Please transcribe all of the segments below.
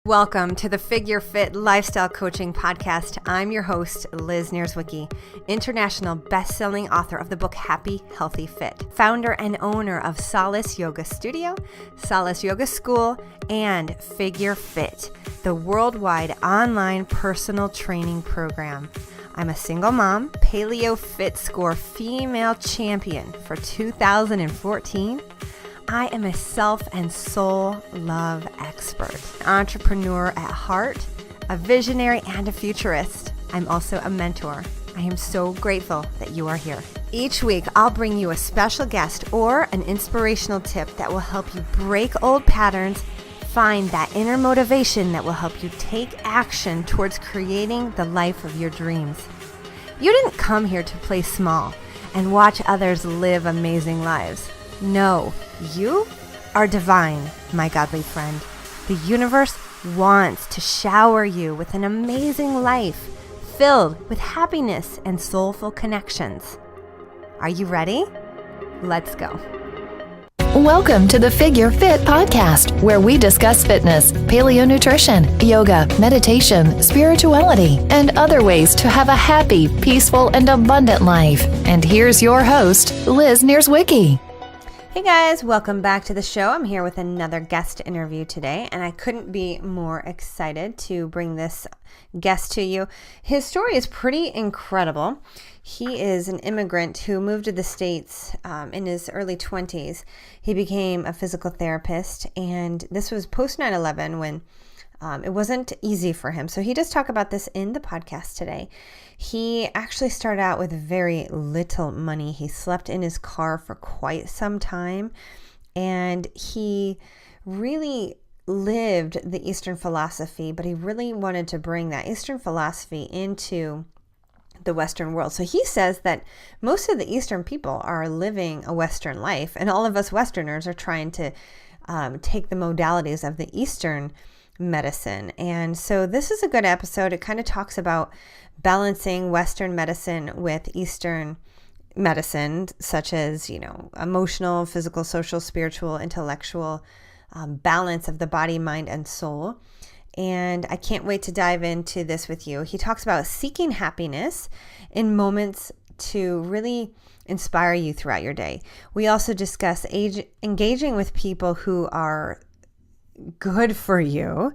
Welcome to the Figure Fit Lifestyle Coaching Podcast. I'm your host, Liz Nierzwicki, international best-selling author of the book Happy, Healthy, Fit, founder and owner of Solace Yoga Studio, Solace Yoga School, and Figure Fit, the worldwide online personal training program. I'm a single mom, Paleo Fit Score female champion for 2014. I am a self and soul love expert, an entrepreneur at heart, a visionary and a futurist. I'm also a mentor. I am so grateful that you are here. Each week, I'll bring you a special guest or an inspirational tip that will help you break old patterns, find that inner motivation that will help you take action towards creating the life of your dreams. You didn't come here to play small and watch others live amazing lives. No, you are divine, my godly friend. The universe wants to shower you with an amazing life filled with happiness and soulful connections. Are you ready? Let's go. Welcome to the Figure Fit Podcast, where we discuss fitness, paleo nutrition, yoga, meditation, spirituality, and other ways to have a happy, peaceful, and abundant life. And here's your host, Liz Nierzwicki. Hey guys, welcome back to the show. I'm here with another guest interview today, and I couldn't be more excited to bring this guest to you. His story is pretty incredible. He is an immigrant who moved to the States in his early 20s. He became a physical therapist, and this was post 9/11 when it wasn't easy for him. So he does talk about this in the podcast today. He actually started out with very little money. He slept in his car for quite some time, and he really lived the Eastern philosophy, but he really wanted to bring that Eastern philosophy into the Western world. So he says that most of the Eastern people are living a Western life, and all of us Westerners are trying to take the modalities of the Eastern medicine. And so this is a good episode. It kind of talks about balancing Western medicine with Eastern medicine, such as, emotional, physical, social, spiritual, intellectual balance of the body, mind, and soul. And I can't wait to dive into this with you. He talks about seeking happiness in moments to really inspire you throughout your day. We also discuss engaging with people who are good for you,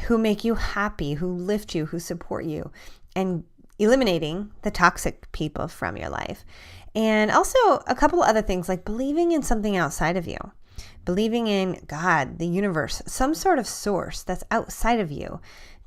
who make you happy, who lift you, who support you, and eliminating the toxic people from your life. And also a couple other things like believing in something outside of you, believing in God, the universe, some sort of source that's outside of you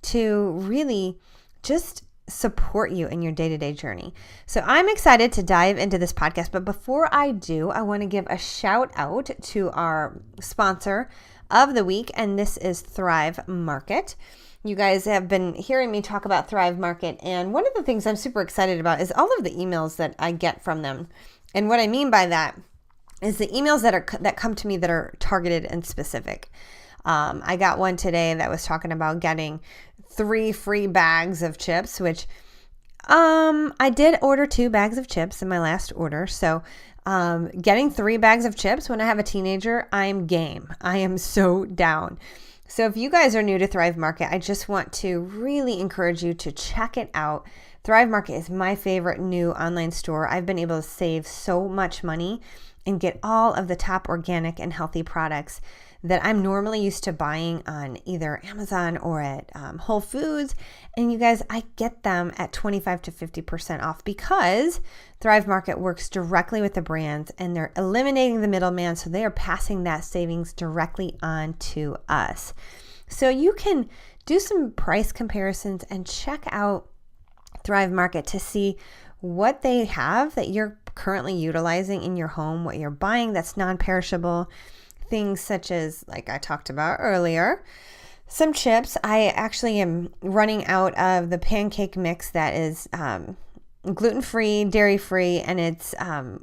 to really just support you in your day-to-day journey. So I'm excited to dive into this podcast, but before I do, I want to give a shout out to our sponsor of the week, and this is Thrive Market. You guys have been hearing me talk about Thrive Market, and one of the things I'm super excited about is all of the emails that I get from them. And what I mean by that is the emails that come to me that are targeted and specific. I got one today that was talking about getting 3 free bags of chips, which I did order 2 bags of chips in my last order. So getting 3 bags of chips when I have a teenager, I'm game. I am so down. So if you guys are new to Thrive Market, I just want to really encourage you to check it out. Thrive Market is my favorite new online store. I've been able to save so much money and get all of the top organic and healthy products that I'm normally used to buying on either Amazon or at Whole Foods. And you guys, I get them at 25 to 50% off because Thrive Market works directly with the brands and they're eliminating the middleman. So they are passing that savings directly on to us. So you can do some price comparisons and check out Thrive Market to see what they have that you're currently utilizing in your home, what you're buying that's non-perishable. Things such as, like I talked about earlier, some chips. I actually am running out of the pancake mix that is gluten-free, dairy-free, and it's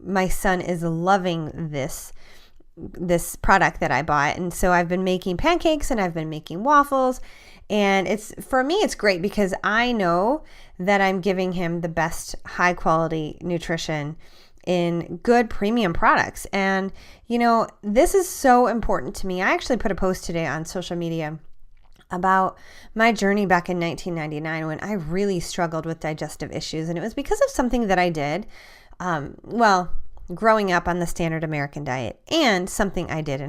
my son is loving this product that I bought. And so I've been making pancakes and I've been making waffles. And for me, it's great because I know that I'm giving him the best high quality nutrition in good premium products. And, this is so important to me. I actually put a post today on social media about my journey back in 1999 when I really struggled with digestive issues. And it was because of something that I did, growing up on the standard American diet, and something I did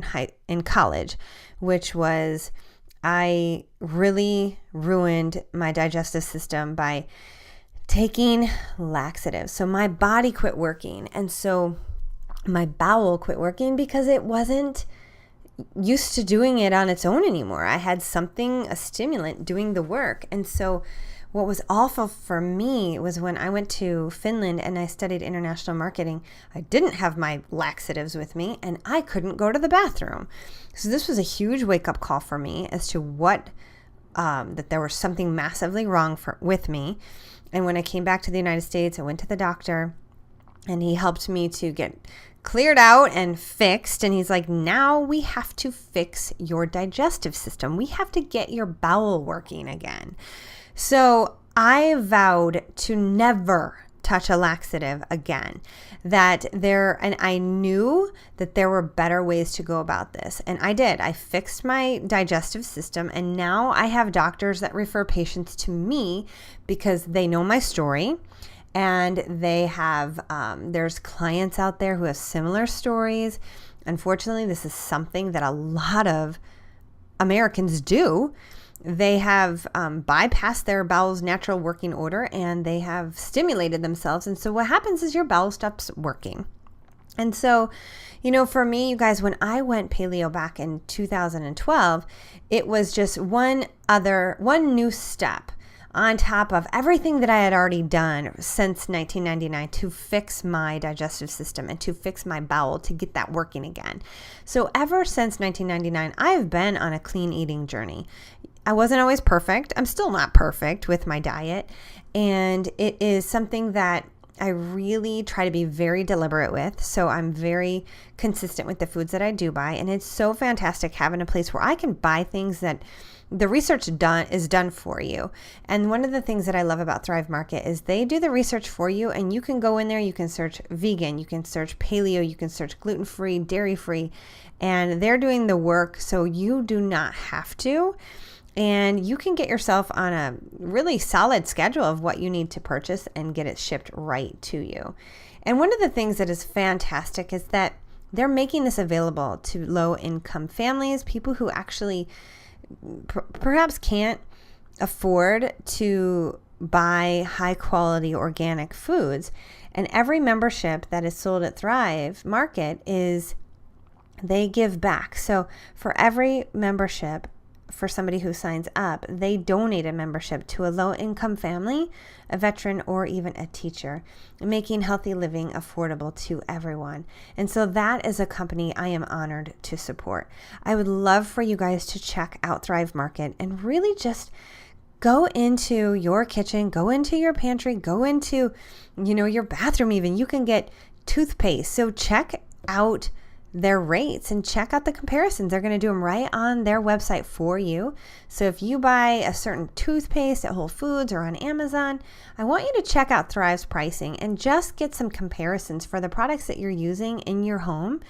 in college, which was I really ruined my digestive system by taking laxatives. So my body quit working. And so my bowel quit working because it wasn't used to doing it on its own anymore. I had a stimulant doing the work. And so what was awful for me was when I went to Finland and I studied international marketing, I didn't have my laxatives with me and I couldn't go to the bathroom. So this was a huge wake-up call for me as to that there was something massively wrong with me. And when I came back to the United States, I went to the doctor and he helped me to get cleared out and fixed. And he's like, now we have to fix your digestive system. We have to get your bowel working again. So I vowed to never touch a laxative again. And I knew that there were better ways to go about this. And I did. I fixed my digestive system. And now I have doctors that refer patients to me because they know my story. And they have, there's clients out there who have similar stories. Unfortunately, this is something that a lot of Americans do. They have bypassed their bowel's natural working order and they have stimulated themselves. And so what happens is your bowel stops working. And so, for me, you guys, when I went paleo back in 2012, it was just one new step on top of everything that I had already done since 1999 to fix my digestive system and to fix my bowel to get that working again. So ever since 1999, I have been on a clean eating journey. I wasn't always perfect. I'm still not perfect with my diet. And it is something that I really try to be very deliberate with. So I'm very consistent with the foods that I do buy. And it's so fantastic having a place where I can buy things that the research is done for you. And one of the things that I love about Thrive Market is they do the research for you, and you can go in there, you can search vegan, you can search paleo, you can search gluten-free, dairy-free, and they're doing the work so you do not have to. And you can get yourself on a really solid schedule of what you need to purchase and get it shipped right to you. And one of the things that is fantastic is that they're making this available to low-income families, people who actually perhaps can't afford to buy high-quality organic foods. And every membership that is sold at Thrive Market they give back. So for every membership, for somebody who signs up, they donate a membership to a low-income family, a veteran, or even a teacher, making healthy living affordable to everyone. And so that is a company I am honored to support. I would love for you guys to check out Thrive Market and really just go into your kitchen, go into your pantry, go into, your bathroom even. You can get toothpaste. So check out their rates and check out the comparisons. They're going to do them right on their website for you. So if you buy a certain toothpaste at Whole Foods or on Amazon, I want you to check out Thrive's pricing and just get some comparisons for the products that you're using in your home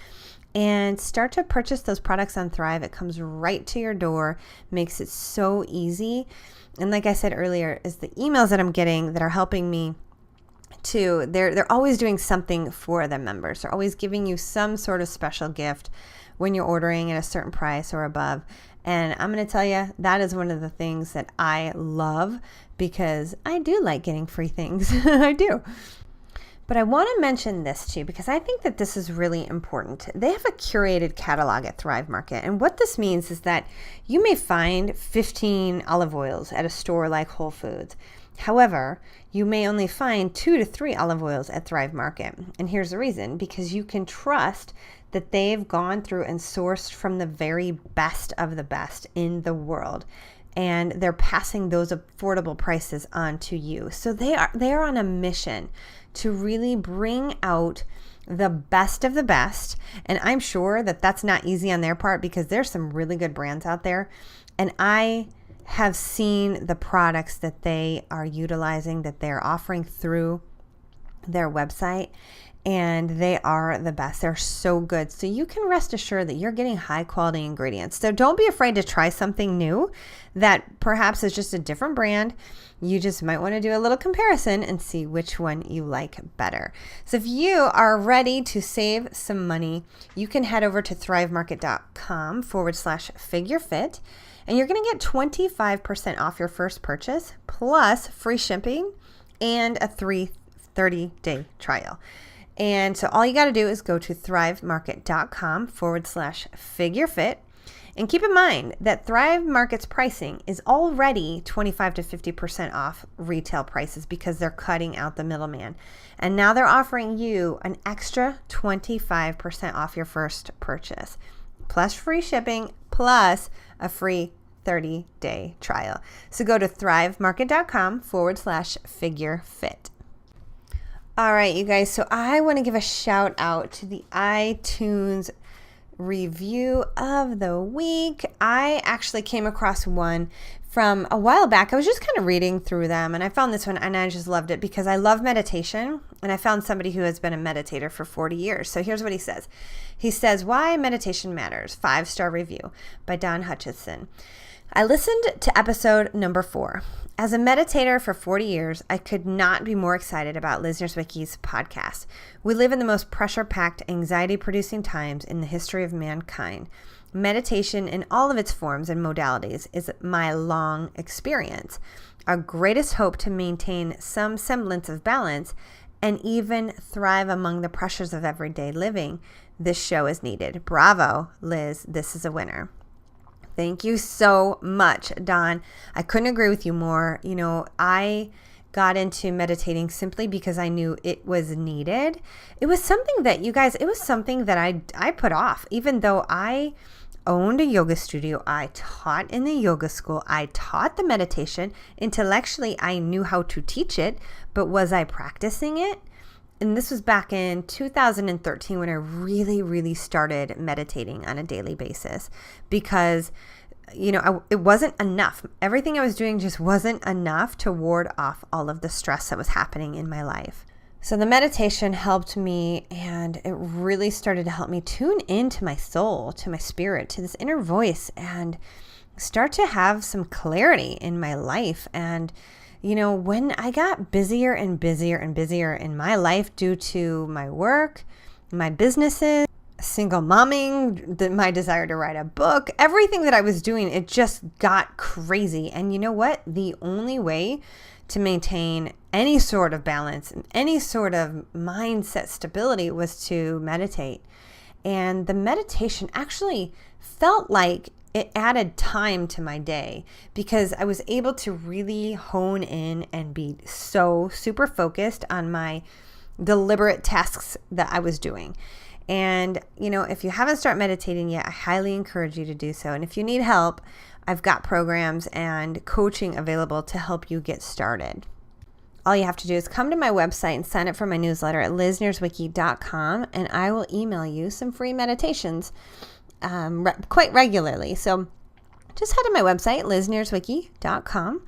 and start to purchase those products on Thrive. It comes right to your door, makes it so easy. And like I said earlier, is the emails that I'm getting that are helping me they're always doing something for the members. They're always giving you some sort of special gift when you're ordering at a certain price or above. And I'm going to tell you, that is one of the things that I love because I do like getting free things. I do. But I want to mention this too, because I think that this is really important. They have a curated catalog at Thrive Market. And what this means is that you may find 15 olive oils at a store like Whole Foods. However, you may only find 2 to 3 olive oils at Thrive Market. And here's the reason, because you can trust that they've gone through and sourced from the very best of the best in the world. And they're passing those affordable prices on to you. So they are on a mission to really bring out the best of the best. And I'm sure that that's not easy on their part because there's some really good brands out there. And I have seen the products that they are utilizing, that they're offering through their website. and they are the best. They're so good. So you can rest assured that you're getting high quality ingredients. So don't be afraid to try something new that perhaps is just a different brand. You just might want to do a little comparison and see which one you like better. So if you are ready to save some money, you can head over to thrivemarket.com/figurefit, and you're going to get 25% off your first purchase plus free shipping and a 30-day trial. And so all you got to do is go to thrivemarket.com/figurefit. And keep in mind that Thrive Market's pricing is already 25 to 50% off retail prices because they're cutting out the middleman. And now they're offering you an extra 25% off your first purchase, plus free shipping, plus a free 30-day trial. So go to thrivemarket.com/figurefit. All right, you guys. So I want to give a shout out to the iTunes review of the week. I actually came across one from a while back. I was just kind of reading through them, and I found this one, and I just loved it because I love meditation, and I found somebody who has been a meditator for 40 years. So here's what he says. He says, "Why Meditation Matters," 5-star review by Don Hutchison. I listened to episode number 4. As a meditator for 40 years, I could not be more excited about Liz Nierzwicki's podcast. We live in the most pressure-packed, anxiety-producing times in the history of mankind. Meditation in all of its forms and modalities is my long experience. Our greatest hope to maintain some semblance of balance and even thrive among the pressures of everyday living. This show is needed. Bravo, Liz. This is a winner. Thank you so much, Don. I couldn't agree with you more. You know, I got into meditating simply because I knew it was needed. It was something that, you guys, it was something that I put off. Even though I owned a yoga studio, I taught in the yoga school, I taught the meditation. Intellectually, I knew how to teach it, but was I practicing it? And this was back in 2013 when I really, really started meditating on a daily basis because, you know, it wasn't enough. Everything I was doing just wasn't enough to ward off all of the stress that was happening in my life. So the meditation helped me, and it really started to help me tune into my soul, to my spirit, to this inner voice, and start to have some clarity in my life. And you know, when I got busier and busier and busier in my life due to my work, my businesses, single momming, my desire to write a book, everything that I was doing, it just got crazy. And you know what? The only way to maintain any sort of balance, any sort of mindset stability was to meditate. And the meditation actually felt like it added time to my day because I was able to really hone in and be so super focused on my deliberate tasks that I was doing. And, you know, if you haven't started meditating yet, I highly encourage you to do so. And if you need help, I've got programs and coaching available to help you get started. All you have to do is come to my website and sign up for my newsletter at liznierzwicki.com, and I will email you some free meditations quite regularly. So just head to my website, liznierzwicki.com,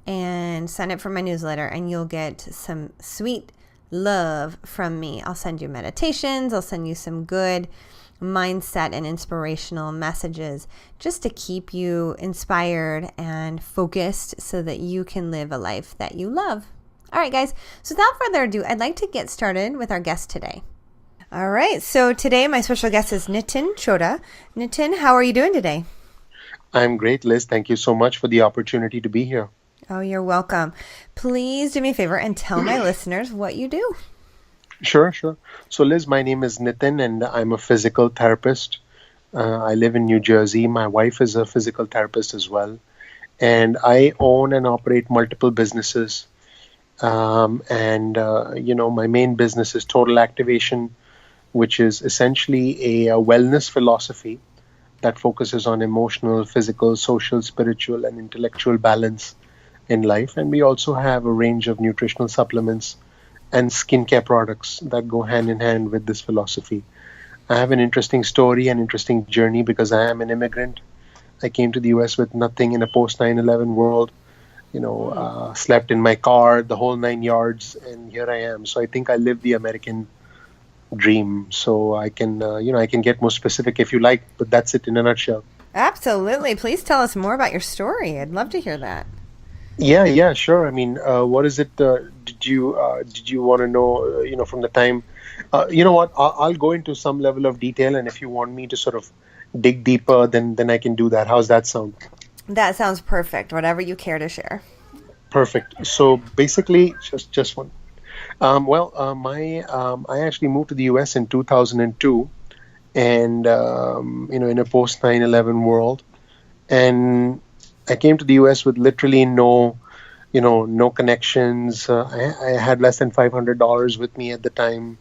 and sign up for my newsletter, and you'll get some sweet love from me. I'll send you meditations. I'll send you some good mindset and inspirational messages just to keep you inspired and focused so that you can live a life that you love. All right, guys. So without further ado, I'd like to get started with our guest today. All right. So today my special guest is Nitin Choda. Nitin, how are you doing today? I'm great, Liz. Thank you so much for the opportunity to be here. Oh, you're welcome. Please do me a favor and tell my listeners what you do. Sure. So, Liz, my name is Nitin, and I'm a physical therapist. I live in New Jersey. My wife is a physical therapist as well. And I own and operate multiple businesses. My main business is Total Activation, which is essentially a wellness philosophy that focuses on emotional, physical, social, spiritual, and intellectual balance in life. And we also have a range of nutritional supplements and skincare products that go hand in hand with this philosophy. I have an interesting story, an interesting journey because I am an immigrant. I came to the US with nothing in a post 9/11 world, slept in my car, the whole 9 yards, and here I am. So I think I live the American dream. So I can, I can get more specific if you like, but that's it in a nutshell. Absolutely. Please tell us more about your story. I'd love to hear that. Yeah, sure. I mean, what is it? Did you want to know? From the time. You know what? I'll go into some level of detail, and if you want me to sort of dig deeper, then I can do that. How's that sound? That sounds perfect. Whatever you care to share. Perfect. So basically, just one. I actually moved to the U.S. in 2002, and in a post 9/11 world, and I came to the U.S. with literally no connections. I had less than $500 with me at the time,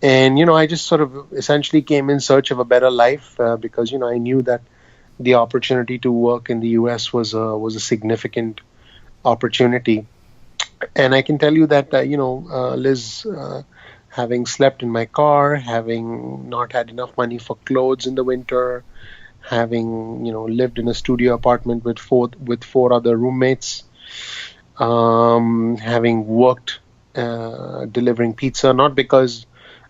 and I just sort of essentially came in search of a better life because I knew that the opportunity to work in the U.S. was a significant opportunity. And I can tell you that, Liz, having slept in my car, having not had enough money for clothes in the winter, having, lived in a studio apartment with four other roommates, having worked delivering pizza, not because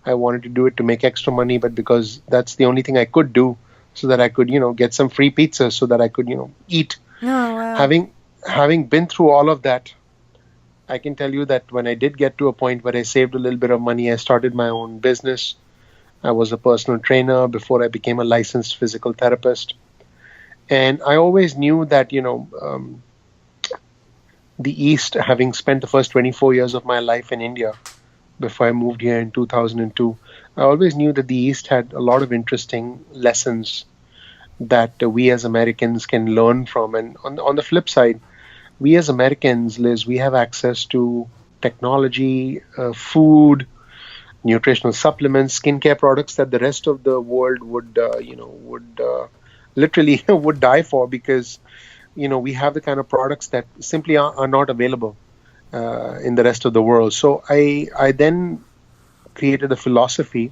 I wanted to do it to make extra money, but because that's the only thing I could do so that I could, get some free pizza so that I could, eat. Oh, wow. Having been through all of that, I can tell you that when I did get to a point where I saved a little bit of money, I started my own business. I was a personal trainer before I became a licensed physical therapist. And I always knew that, the East, having spent the first 24 years of my life in India before I moved here in 2002, I always knew that the East had a lot of interesting lessons that we as Americans can learn from. And on the flip side, we as Americans, Liz, we have access to technology, food, nutritional supplements, skincare products that the rest of the world would literally would die for because, we have the kind of products that simply are not available in the rest of the world. So I then created a philosophy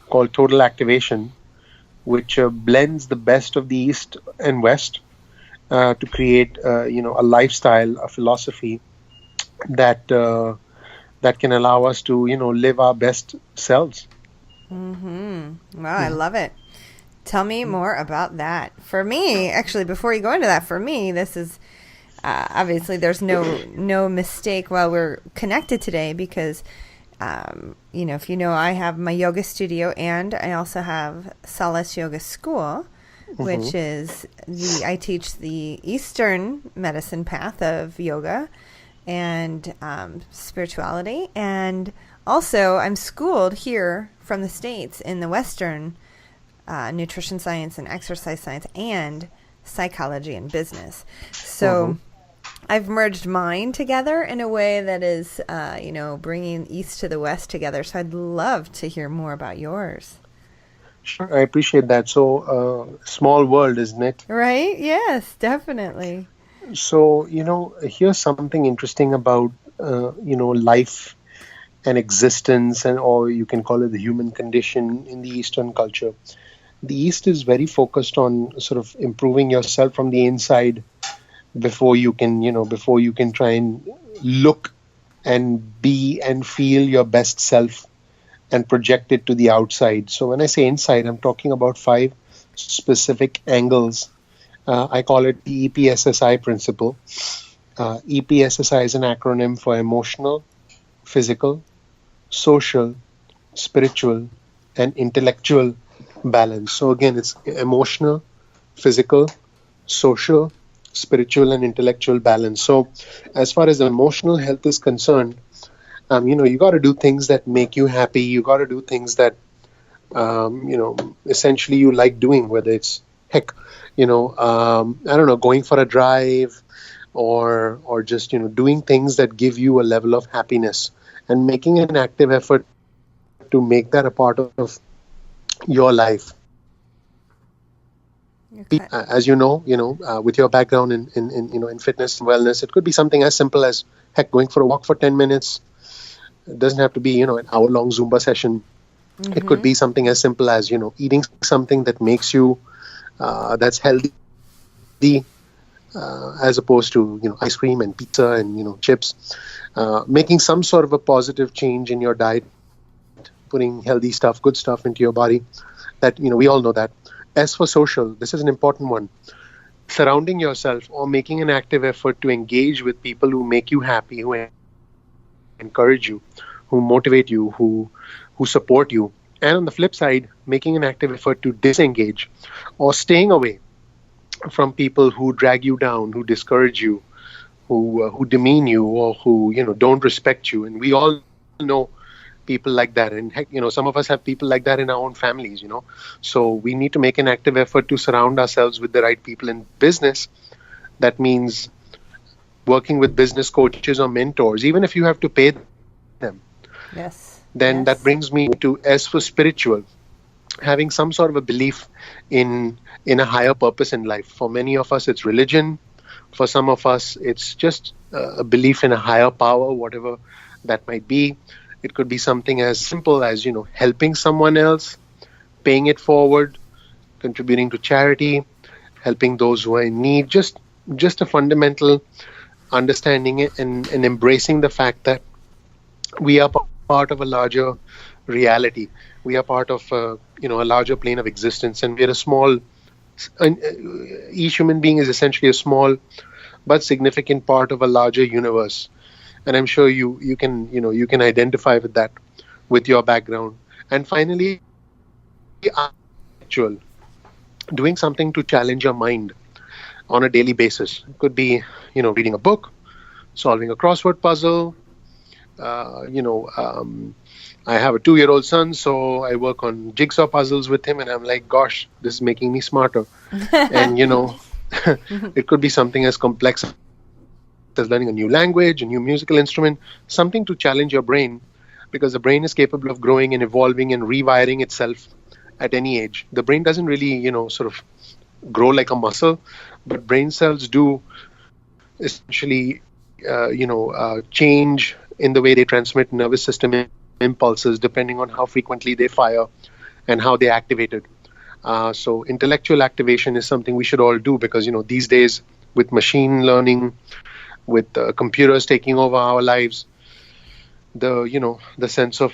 called total activation, which blends the best of the East and West to create, a lifestyle, a philosophy that can allow us to, live our best selves. Mm-hmm. Wow, I love it. Tell me more about that. For me, actually, before you go into that, for me, this is obviously there's no mistake while we're connected today because, if you know, I have my yoga studio and I also have Solace Yoga School, which is I teach the Eastern medicine path of yoga and spirituality. And also I'm schooled here from the States in the Western nutrition science and exercise science and psychology and business. So I've merged mine together in a way that is, bringing East to the West together. So I'd love to hear more about yours. Sure, I appreciate that. So, small world, isn't it? Right? Yes, definitely. So, here's something interesting about, life and existence, or you can call it the human condition in the Eastern culture. The East is very focused on sort of improving yourself from the inside before you can try and look and be and feel your best self and project it to the outside. So when I say inside, I'm talking about 5 specific angles. I call it the EPSSI principle. EPSSI is an acronym for emotional, physical, social, spiritual, and intellectual balance. So again, it's emotional, physical, social, spiritual, and intellectual balance. So as far as emotional health is concerned, you got to do things that make you happy. You got to do things that, essentially you like doing, whether it's, going for a drive or just, doing things that give you a level of happiness and making an active effort to make that a part of your life. Okay. As you know, with your background in fitness and wellness, it could be something as simple as, going for a walk for 10 minutes. It doesn't have to be, an hour-long Zumba session. It could be something as simple as, eating something that makes you, that's healthy, as opposed to, ice cream and pizza and, chips. Making some sort of a positive change in your diet putting healthy stuff, good stuff into your body. That, we all know that. As for social, this is an important one. Surrounding yourself or making an active effort to engage with people who make you happy, who encourage you, who motivate you, who support you. And on the flip side, making an active effort to disengage or staying away from people who drag you down, who discourage you, who demean you, or who don't respect you. And we all know people like that, and heck, some of us have people like that in our own families. So we need to make an active effort to surround ourselves with the right people in business. That means working with business coaches or mentors, even if you have to pay them. Yes. Then that brings me to, as for spiritual, having some sort of a belief in a higher purpose in life. For many of us, it's religion. For some of us, it's just a belief in a higher power, whatever that might be. It could be something as simple as, helping someone else, paying it forward, contributing to charity, helping those who are in need. Just a fundamental understanding it and embracing the fact that we are part of a larger reality. We are part of a larger plane of existence, and we're a small. Each human being is essentially a small but significant part of a larger universe, and I'm sure you can identify with that with your background. And finally, actual doing something to challenge your mind on a daily basis. It could be reading a book, solving a crossword puzzle. I have a 2-year-old son, so I work on jigsaw puzzles with him, and I'm like, gosh, this is making me smarter. And, it could be something as complex as learning a new language, a new musical instrument, something to challenge your brain, because the brain is capable of growing and evolving and rewiring itself at any age. The brain doesn't really, sort of grow like a muscle, but brain cells do essentially, change in the way they transmit nervous system impulses depending on how frequently they fire and how they activate it. So intellectual activation is something we should all do, because these days with machine learning, with computers taking over our lives, the sense of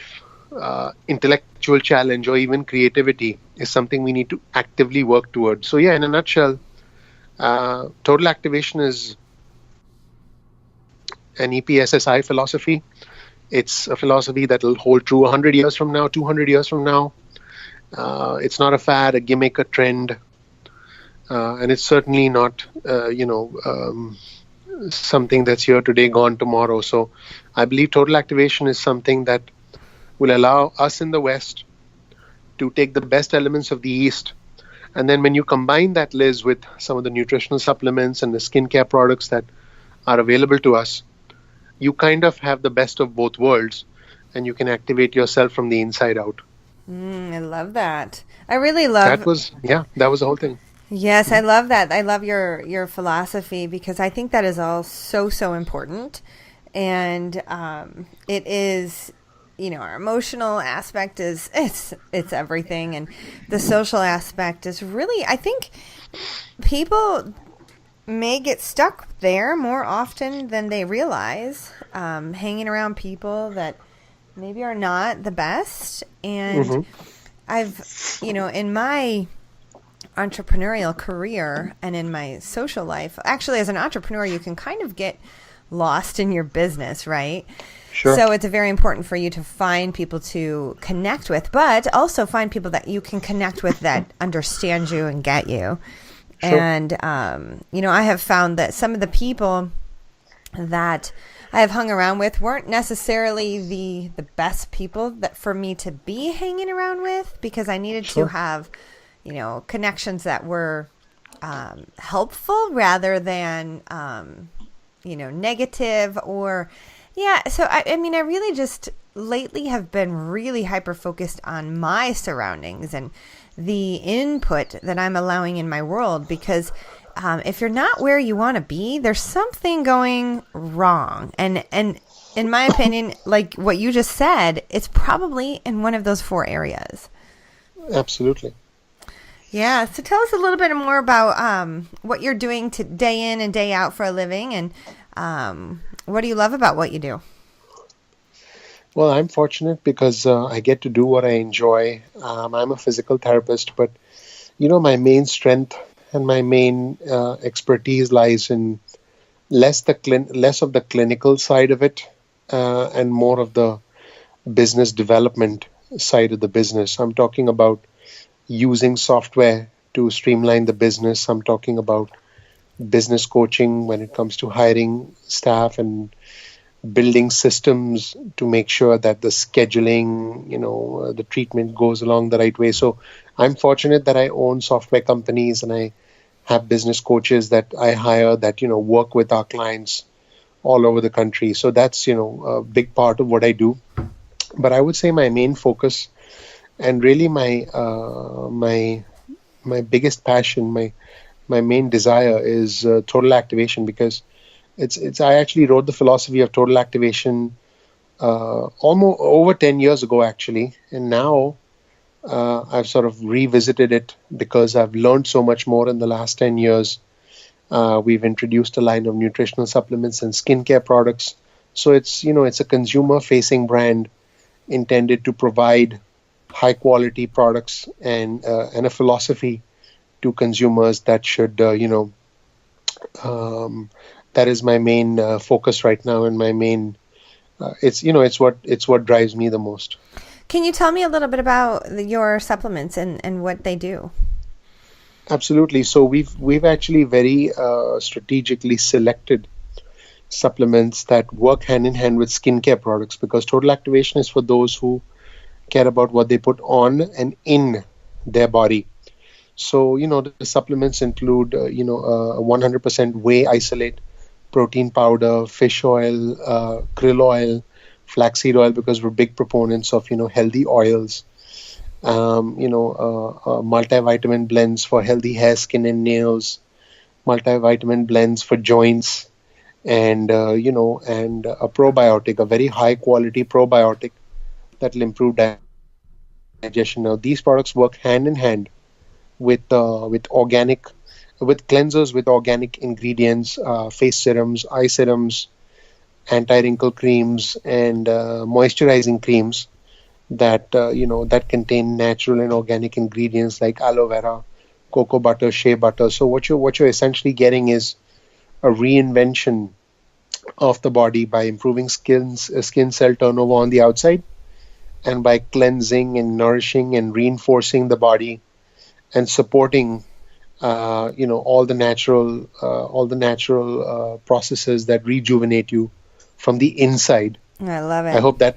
intellectual challenge or even creativity is something we need to actively work towards. So in a nutshell, total activation is an EPSSI philosophy. It's a philosophy that will hold true 100 years from now, 200 years from now. It's not a fad, a gimmick, a trend. And it's certainly not, something that's here today, gone tomorrow. So I believe total activation is something that will allow us in the West to take the best elements of the East. And then when you combine that, Liz, with some of the nutritional supplements and the skincare products that are available to us, you kind of have the best of both worlds, and you can activate yourself from the inside out. I love that. I really love that. Was the whole thing. Yes, I love that. I love your philosophy, because I think that is all so important. And it is, our emotional aspect is it's everything, and the social aspect is really, I think people may get stuck there more often than they realize, hanging around people that maybe are not the best. And I've, in my entrepreneurial career and in my social life, actually as an entrepreneur, you can kind of get lost in your business, right? Sure. So it's very important for you to find people to connect with, but also find people that you can connect with that understand you and get you. Sure. And, I have found that some of the people that I have hung around with weren't necessarily the best people that for me to be hanging around with, because I needed to have, connections that were helpful rather than, negative or, So, I really just lately have been really hyper-focused on my surroundings and the input that I'm allowing in my world, because if you're not where you want to be, there's something going wrong. And in my opinion, like what you just said, it's probably in one of those 4 areas. Absolutely. Yeah. So tell us a little bit more about what you're doing day in and day out for a living, and what do you love about what you do? Well, I'm fortunate because I get to do what I enjoy. I'm a physical therapist, but my main strength and my main expertise lies in less of the clinical side of it, and more of the business development side of the business. I'm talking about using software to streamline the business. I'm talking about business coaching when it comes to hiring staff and building systems to make sure that the scheduling, the treatment goes along the right way. So I'm fortunate that I own software companies and I have business coaches that I hire that, work with our clients all over the country. So that's, a big part of what I do. But I would say my main focus and really my biggest passion, my main desire is total activation, because it's I actually wrote the philosophy of total activation almost over 10 years ago, actually. And now I've sort of revisited it because I've learned so much more in the last 10 years. We've introduced a line of nutritional supplements and skincare products. So it's a consumer facing brand intended to provide high quality products and a philosophy to consumers that should, that is my main focus right now, and my main it's what drives me the most. Can you tell me a little bit about your supplements and what they do? Absolutely. So we've actually very strategically selected supplements that work hand in hand with skincare products, because total activation is for those who care about what they put on and in their body. So, the supplements include, 100% whey isolate, protein powder, fish oil, krill oil, flaxseed oil, because we're big proponents of, healthy oils, multivitamin blends for healthy hair, skin, and nails, multivitamin blends for joints, and, and a probiotic, a very high quality probiotic that will improve digestion. Now, these products work hand in hand with cleansers with organic ingredients, face serums, eye serums, anti-wrinkle creams, and moisturizing creams that that contain natural and organic ingredients like aloe vera, cocoa butter, shea butter. So what you're essentially getting is a reinvention of the body by improving skin cell turnover on the outside, and by cleansing and nourishing and reinforcing the body and supporting all the natural processes that rejuvenate you from the inside. I love it.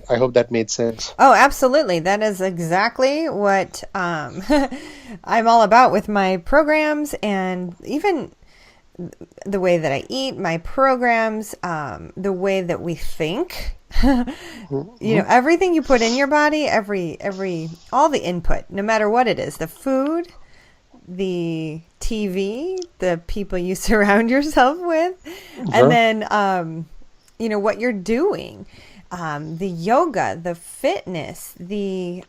I hope that made sense. Oh, absolutely. That is exactly what I'm all about with my programs, and even the way that I eat, my programs, the way that we think. Everything you put in your body, all the input, no matter what it is, the food, the TV, the people you surround yourself with, and then, what you're doing, the yoga, the fitness, the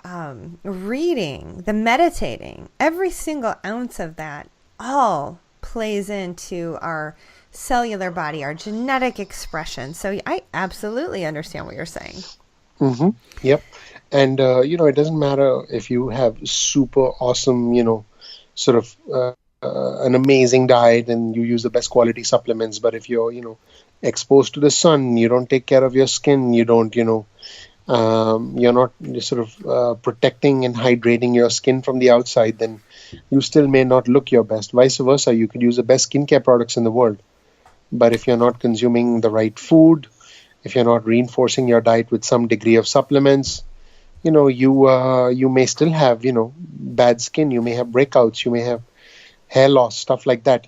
reading, the meditating, every single ounce of that all plays into our cellular body, our genetic expression. So I absolutely understand what you're saying. Mm-hmm. Yep. And, it doesn't matter if you have super awesome, sort of an amazing diet and you use the best quality supplements. But if you're, exposed to the sun, you don't take care of your skin, you don't, you're not sort of protecting and hydrating your skin from the outside, then you still may not look your best. Vice versa, you could use the best skincare products in the world. But if you're not consuming the right food, if you're not reinforcing your diet with some degree of supplements, you may still have, bad skin. You may have breakouts. You may have hair loss, stuff like that,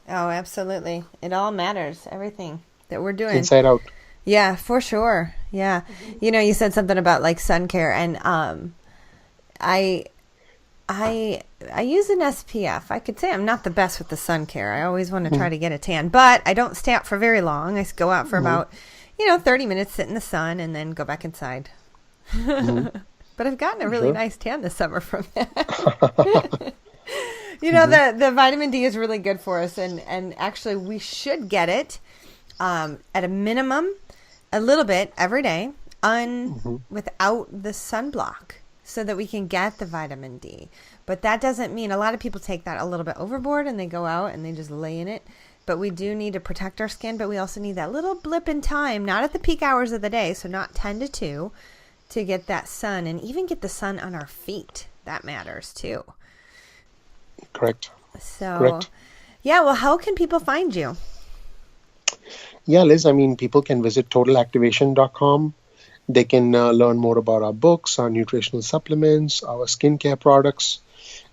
Oh, absolutely. It all matters. Everything that we're doing. Inside out. Yeah, for sure. Yeah. You said something about like sun care, and I use an SPF. I could say I'm not the best with the sun care. I always want to try to get a tan, but I don't stay out for very long. I go out for about, 30 minutes, sit in the sun, and then go back inside. But I've gotten a really nice tan this summer from that. The vitamin D is really good for us, and actually we should get it at a minimum a little bit every day. without the sunblock so that we can get the vitamin D. But that doesn't mean, a lot of people take that a little bit overboard and they go out and they just lay in it. But we do need to protect our skin, but we also need that little blip in time, not at the peak hours of the day, so not 10 to 2, to get that sun and even get the sun on our feet. That matters too. Correct. So, Correct. Yeah, well, how can people find you? Yeah, Liz, I mean, people can visit totalactivation.com. They can learn more about our books, our nutritional supplements, our skincare products.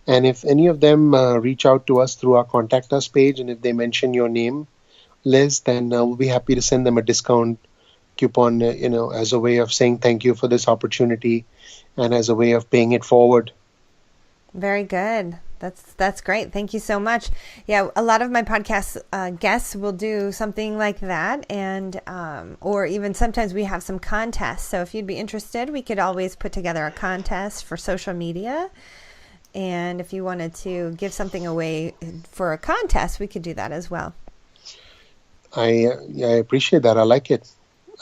And if any of them reach out to us through our Contact Us page, and if they mention your name, Liz, then we'll be happy to send them a discount coupon, as a way of saying thank you for this opportunity and as a way of paying it forward. Very good. That's great. Thank you so much. Yeah, a lot of my podcast guests will do something like that, and or even sometimes we have some contests. So if you'd be interested, we could always put together a contest for social media. And if you wanted to give something away for a contest, we could do that as well. I appreciate that. I like it.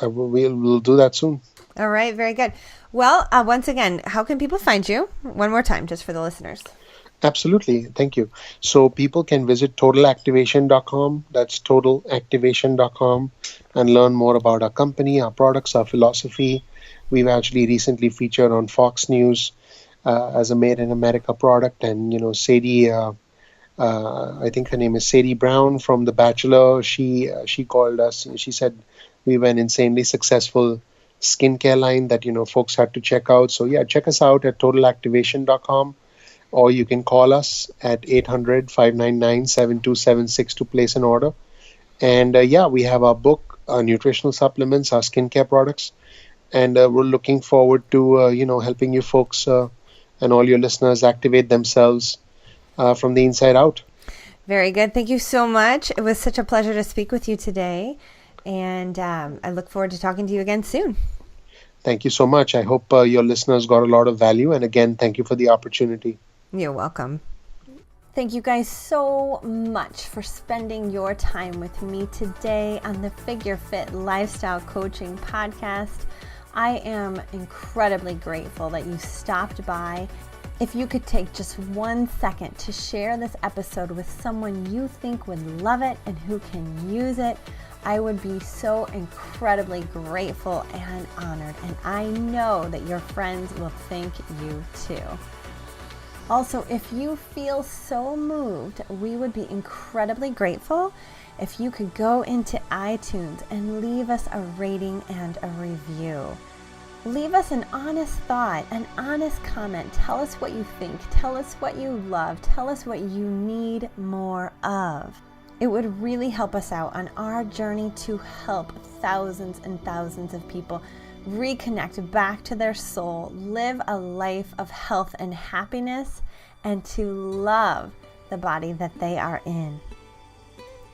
We'll do that soon. All right. Very good. Well, once again, how can people find you? One more time, just for the listeners. Absolutely. Thank you. So people can visit totalactivation.com. That's totalactivation.com, and learn more about our company, our products, our philosophy. We've actually recently featured on Fox News as a Made in America product. And, Sadie, I think her name is Sadie Brown from The Bachelors. She called us. She said we were an insanely successful skincare line that, folks had to check out. So, yeah, check us out at totalactivation.com. Or you can call us at 800-599-7276 to place an order. And we have our book, our nutritional supplements, our skincare products. And we're looking forward to, helping you folks and all your listeners activate themselves from the inside out. Very good. Thank you so much. It was such a pleasure to speak with you today. And I look forward to talking to you again soon. Thank you so much. I hope your listeners got a lot of value. And again, thank you for the opportunity. You're welcome. Thank you guys so much for spending your time with me today on the Figure Fit Lifestyle Coaching Podcast. I am incredibly grateful that you stopped by. If you could take just 1 second to share this episode with someone you think would love it and who can use it, I would be so incredibly grateful and honored. And I know that your friends will thank you too. Also, if you feel so moved, we would be incredibly grateful if you could go into iTunes and leave us a rating and a review. Leave us an honest thought, an honest comment. Tell us what you think. Tell us what you love. Tell us what you need more of. It would really help us out on our journey to help thousands and thousands of people reconnect back to their soul, live a life of health and happiness, and to love the body that they are in.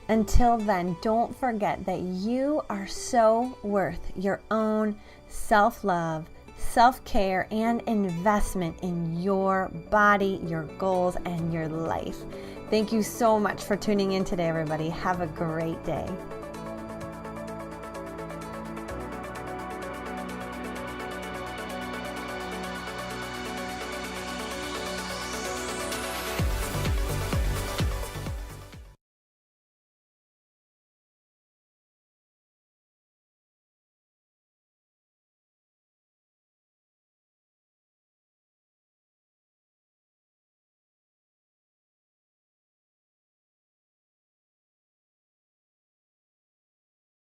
Until then, don't forget that you are so worth your own self-love, self-care, and investment in your body, your goals, and your life. Thank you so much for tuning in today, everybody. Have a great day.